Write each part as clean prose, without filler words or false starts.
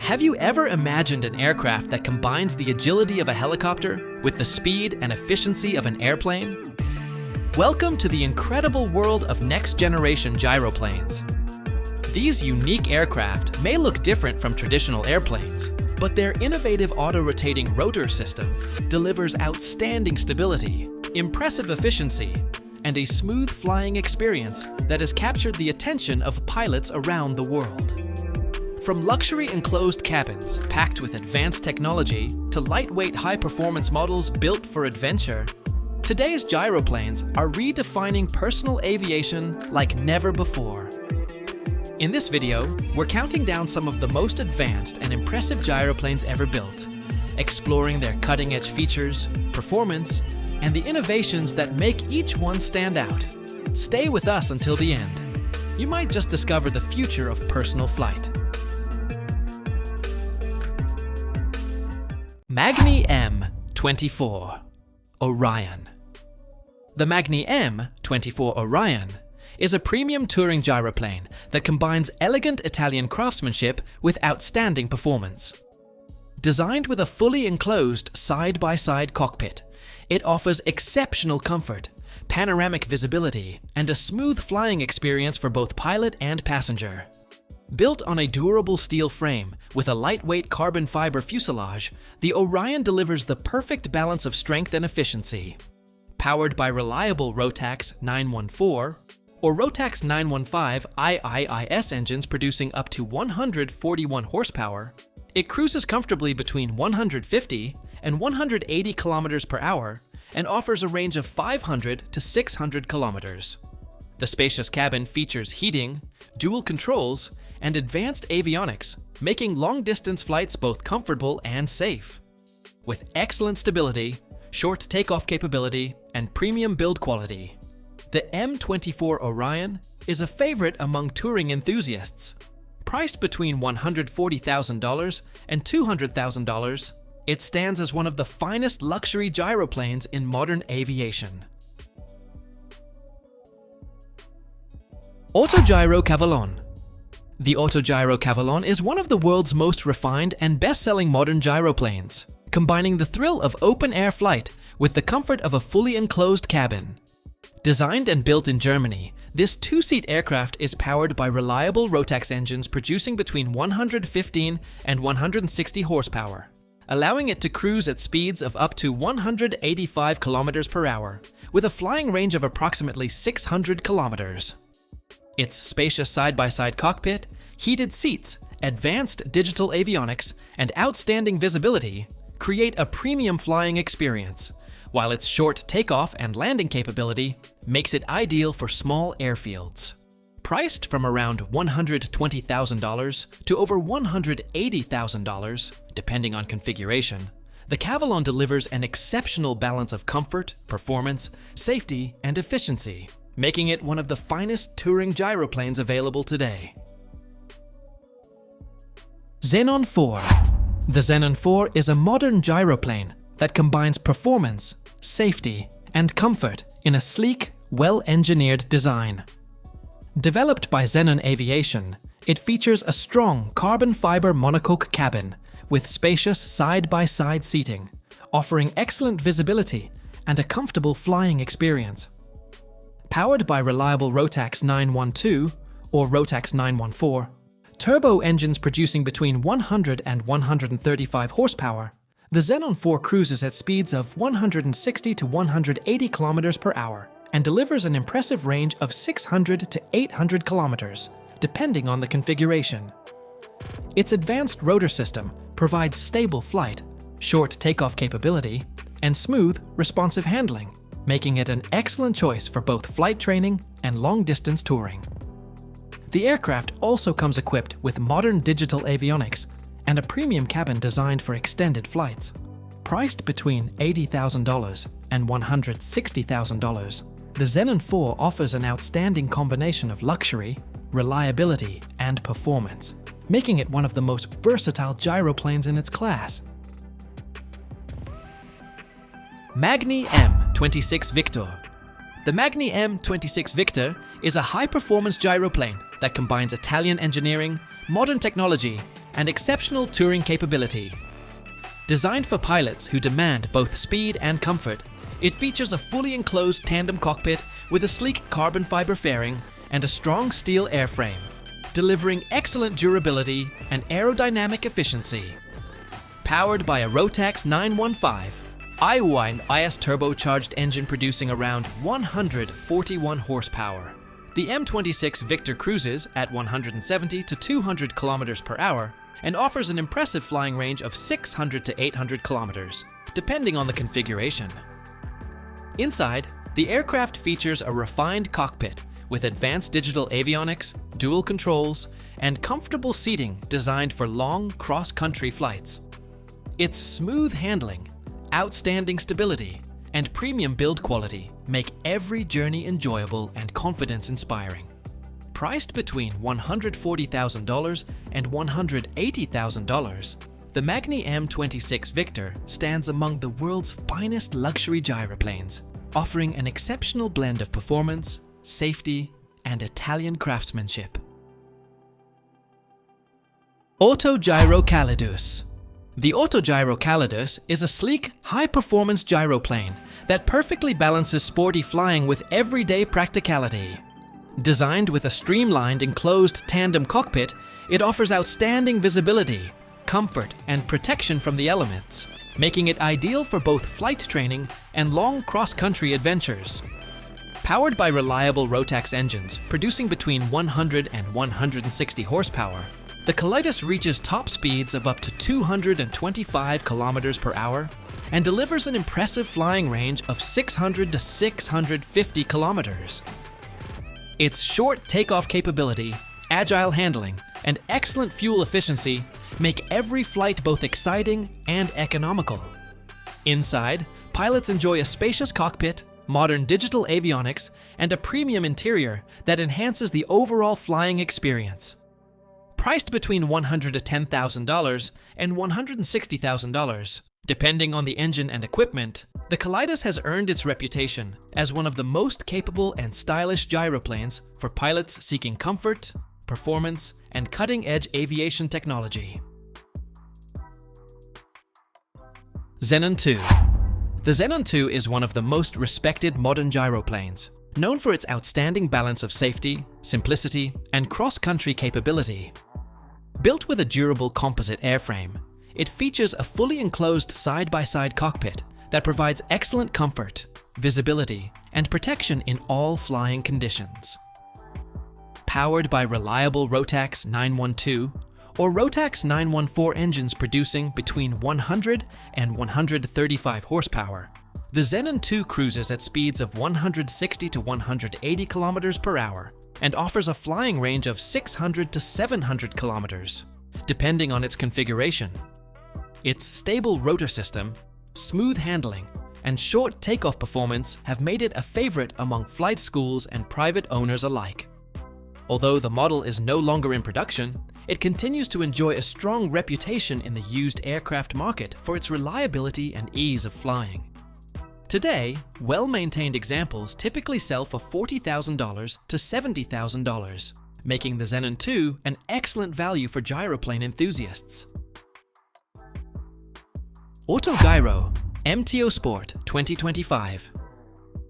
Have you ever imagined an aircraft that combines the agility of a helicopter with the speed and efficiency of an airplane? Welcome to the incredible world of next-generation gyroplanes. These unique aircraft may look different from traditional airplanes, but their innovative auto-rotating rotor system delivers outstanding stability, impressive efficiency, and a smooth flying experience that has captured the attention of pilots around the world. From luxury enclosed cabins packed with advanced technology to lightweight high-performance models built for adventure, today's gyroplanes are redefining personal aviation like never before. In this video, we're counting down some of the most advanced and impressive gyroplanes ever built, exploring their cutting-edge features, performance, and the innovations that make each one stand out. Stay with us until the end. You might just discover the future of personal flight. Magni M26 Orion. The Magni M26 Orion is a premium touring gyroplane that combines elegant Italian craftsmanship with outstanding performance. Designed with a fully enclosed side-by-side cockpit, it offers exceptional comfort, panoramic visibility, and a smooth flying experience for both pilot and passenger. Built on a durable steel frame with a lightweight carbon fiber fuselage, the Orion delivers the perfect balance of strength and efficiency. Powered by reliable Rotax 914 or Rotax 915 IIIS engines producing up to 141 horsepower, it cruises comfortably between 150 and 180 kilometers per hour and offers a range of 500 to 600 kilometers. The spacious cabin features heating, dual controls, and advanced avionics, making long-distance flights both comfortable and safe. With excellent stability, short takeoff capability, and premium build quality, the M26 Orion is a favorite among touring enthusiasts. Priced between $140,000 and $200,000, it stands as one of the finest luxury gyroplanes in modern aviation. AutoGyro Cavalon. The AutoGyro Cavalon is one of the world's most refined and best-selling modern gyroplanes, combining the thrill of open-air flight with the comfort of a fully enclosed cabin. Designed and built in Germany, this two-seat aircraft is powered by reliable Rotax engines producing between 115 and 160 horsepower, allowing it to cruise at speeds of up to 185 kilometers per hour, with a flying range of approximately 600 kilometers. Its spacious side-by-side cockpit, heated seats, advanced digital avionics, and outstanding visibility create a premium flying experience, while its short takeoff and landing capability makes it ideal for small airfields. Priced from around $120,000 to over $180,000, depending on configuration, the Cavalon delivers an exceptional balance of comfort, performance, safety, and efficiency, making it one of the finest touring gyroplanes available today. Xenon 4. The Xenon 4 is a modern gyroplane that combines performance, safety, and comfort in a sleek, well-engineered design. Developed by Xenon Aviation, it features a strong carbon fiber monocoque cabin with spacious side-by-side seating, offering excellent visibility and a comfortable flying experience. Powered by reliable Rotax 912 or Rotax 914, turbo engines producing between 100 and 135 horsepower, the Xenon 4 cruises at speeds of 160 to 180 kilometers per hour and delivers an impressive range of 600 to 800 kilometers, depending on the configuration. Its advanced rotor system provides stable flight, short takeoff capability, and smooth, responsive handling, making it an excellent choice for both flight training and long-distance touring. The aircraft also comes equipped with modern digital avionics and a premium cabin designed for extended flights. Priced between $80,000 and $160,000, the Xenon 4 offers an outstanding combination of luxury, reliability, and performance, making it one of the most versatile gyroplanes in its class. Magni M26 Victor. The Magni M26 Victor is a high-performance gyroplane that combines Italian engineering, modern technology, and exceptional touring capability. Designed for pilots who demand both speed and comfort, it features a fully enclosed tandem cockpit with a sleek carbon fiber fairing and a strong steel airframe, delivering excellent durability and aerodynamic efficiency. Powered by a Rotax 915, i1 IS turbocharged engine producing around 141 horsepower. The M26 Victor cruises at 170 to 200 kilometers per hour and offers an impressive flying range of 600 to 800 kilometers, depending on the configuration. Inside, the aircraft features a refined cockpit with advanced digital avionics, dual controls, and comfortable seating designed for long cross-country flights. Its smooth handling, outstanding stability, and premium build quality make every journey enjoyable and confidence-inspiring. Priced between $140,000 and $180,000, the Magni M26 Victor stands among the world's finest luxury gyroplanes, offering an exceptional blend of performance, safety, and Italian craftsmanship. AutoGyro Calidus. The AutoGyro Calidus is a sleek, high-performance gyroplane that perfectly balances sporty flying with everyday practicality. Designed with a streamlined enclosed tandem cockpit, it offers outstanding visibility, comfort, and protection from the elements, making it ideal for both flight training and long cross-country adventures. Powered by reliable Rotax engines producing between 100 and 160 horsepower, the Calidus reaches top speeds of up to 225 kilometers per hour and delivers an impressive flying range of 600 to 650 kilometers. Its short takeoff capability, agile handling, and excellent fuel efficiency make every flight both exciting and economical. Inside, pilots enjoy a spacious cockpit, modern digital avionics, and a premium interior that enhances the overall flying experience. Priced between $110,000 and $160,000, depending on the engine and equipment, the Calidus has earned its reputation as one of the most capable and stylish gyroplanes for pilots seeking comfort, performance, and cutting-edge aviation technology. Xenon 2. The Xenon 2 is one of the most respected modern gyroplanes, known for its outstanding balance of safety, simplicity, and cross-country capability. Built with a durable composite airframe, it features a fully enclosed side-by-side cockpit that provides excellent comfort, visibility, and protection in all flying conditions. Powered by reliable Rotax 912 or Rotax 914 engines producing between 100 and 135 horsepower, the Xenon 2 cruises at speeds of 160 to 180 kilometers per hour and offers a flying range of 600 to 700 kilometers, depending on its configuration. Its stable rotor system, smooth handling, and short takeoff performance have made it a favorite among flight schools and private owners alike. Although the model is no longer in production, it continues to enjoy a strong reputation in the used aircraft market for its reliability and ease of flying. Today, well-maintained examples typically sell for $40,000 to $70,000, making the Xenon 2 an excellent value for gyroplane enthusiasts. AutoGyro MTO Sport 2025.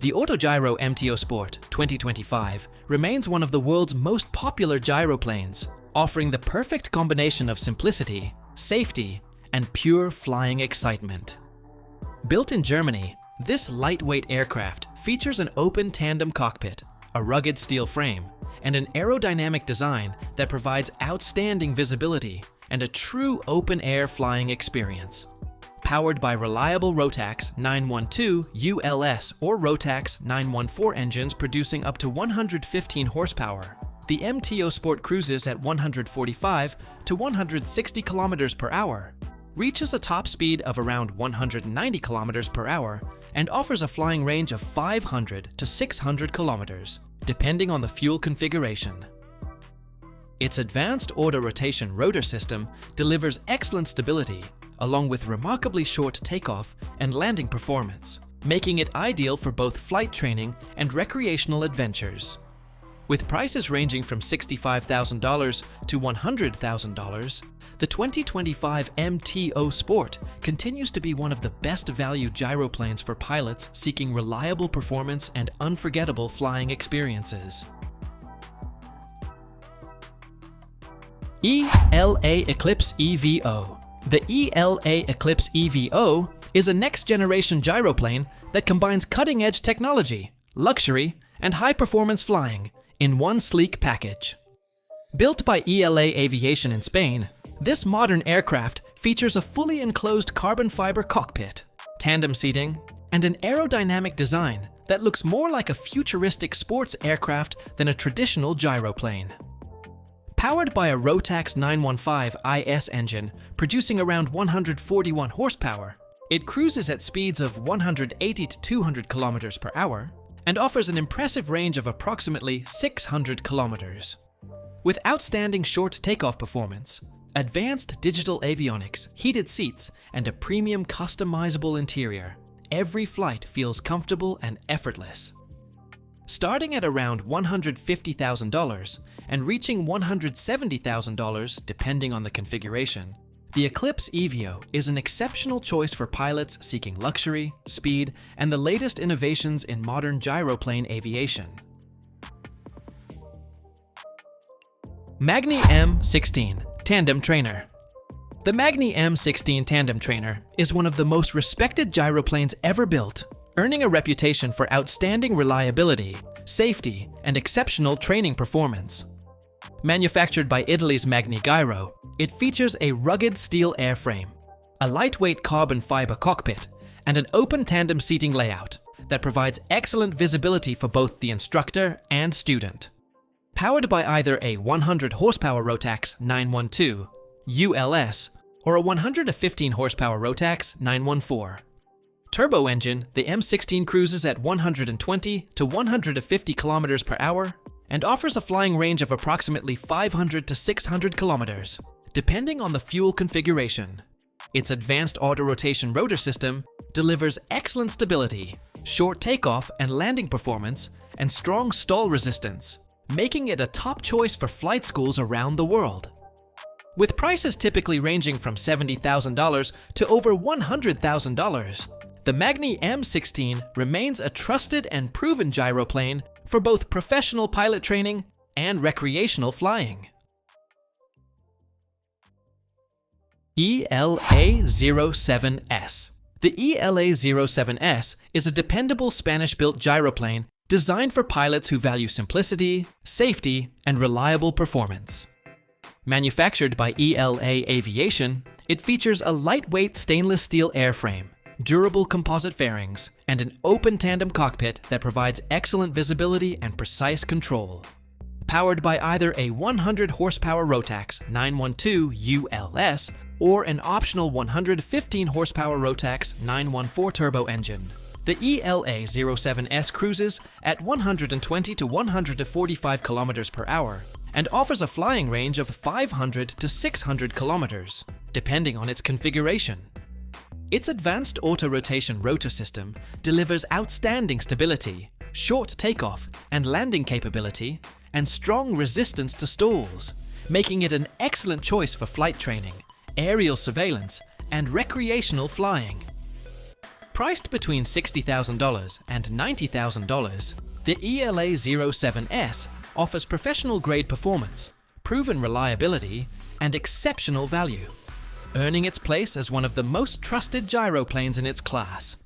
The AutoGyro MTO Sport 2025 remains one of the world's most popular gyroplanes, offering the perfect combination of simplicity, safety, and pure flying excitement. Built in Germany, this lightweight aircraft features an open tandem cockpit, a rugged steel frame, and an aerodynamic design that provides outstanding visibility and a true open-air flying experience. Powered by reliable Rotax 912 ULS or Rotax 914 engines producing up to 115 horsepower, the MTO Sport cruises at 145 to 160 kilometers per hour, reaches a top speed of around 190 kilometers per hour, and offers a flying range of 500 to 600 kilometers, depending on the fuel configuration. Its advanced auto-rotation rotor system delivers excellent stability, along with remarkably short takeoff and landing performance, making it ideal for both flight training and recreational adventures. With prices ranging from $65,000 to $100,000, the 2025 MTO Sport continues to be one of the best value gyroplanes for pilots seeking reliable performance and unforgettable flying experiences. ELA Eclipse EVO. The ELA Eclipse EVO is a next-generation gyroplane that combines cutting-edge technology, luxury, and high-performance flying in one sleek package. Built by ELA Aviation in Spain, this modern aircraft features a fully enclosed carbon fiber cockpit, tandem seating, and an aerodynamic design that looks more like a futuristic sports aircraft than a traditional gyroplane. Powered by a Rotax 915 IS engine producing around 141 horsepower, it cruises at speeds of 180 to 200 kilometers per hour and offers an impressive range of approximately 600 kilometers. With outstanding short takeoff performance, advanced digital avionics, heated seats, and a premium customizable interior, every flight feels comfortable and effortless. Starting at around $150,000 and reaching $170,000 depending on the configuration, the Eclipse EVO is an exceptional choice for pilots seeking luxury, speed, and the latest innovations in modern gyroplane aviation. Magni M26 Tandem Trainer. The Magni M26 Tandem Trainer is one of the most respected gyroplanes ever built, earning a reputation for outstanding reliability, safety, and exceptional training performance. Manufactured by Italy's Magni Gyro, it features a rugged steel airframe, a lightweight carbon fiber cockpit, and an open tandem seating layout that provides excellent visibility for both the instructor and student. Powered by either a 100 horsepower Rotax 912 ULS or a 115 horsepower Rotax 914. Turbo engine, the M16 cruises at 120 to 150 kilometers per hour and offers a flying range of approximately 500 to 600 kilometers, depending on the fuel configuration. Its advanced auto-rotation rotor system delivers excellent stability, short takeoff and landing performance, and strong stall resistance, making it a top choice for flight schools around the world. With prices typically ranging from $70,000 to over $100,000, the Magni M16 remains a trusted and proven gyroplane for both professional pilot training and recreational flying. ELA-07S. The ELA-07S is a dependable Spanish-built gyroplane designed for pilots who value simplicity, safety, and reliable performance. Manufactured by ELA Aviation, it features a lightweight stainless steel airframe, durable composite fairings, and an open tandem cockpit that provides excellent visibility and precise control. Powered by either a 100 horsepower Rotax 912 ULS or an optional 115 horsepower Rotax 914 turbo engine, the ELA-07S cruises at 120 to 145 kilometers per hour and offers a flying range of 500 to 600 kilometers, depending on its configuration. Its advanced auto-rotation rotor system delivers outstanding stability, short takeoff and landing capability, and strong resistance to stalls, making it an excellent choice for flight training, aerial surveillance, and recreational flying. Priced between $60,000 and $90,000, the ELA-07S offers professional-grade performance, proven reliability, and exceptional value, earning its place as one of the most trusted gyroplanes in its class.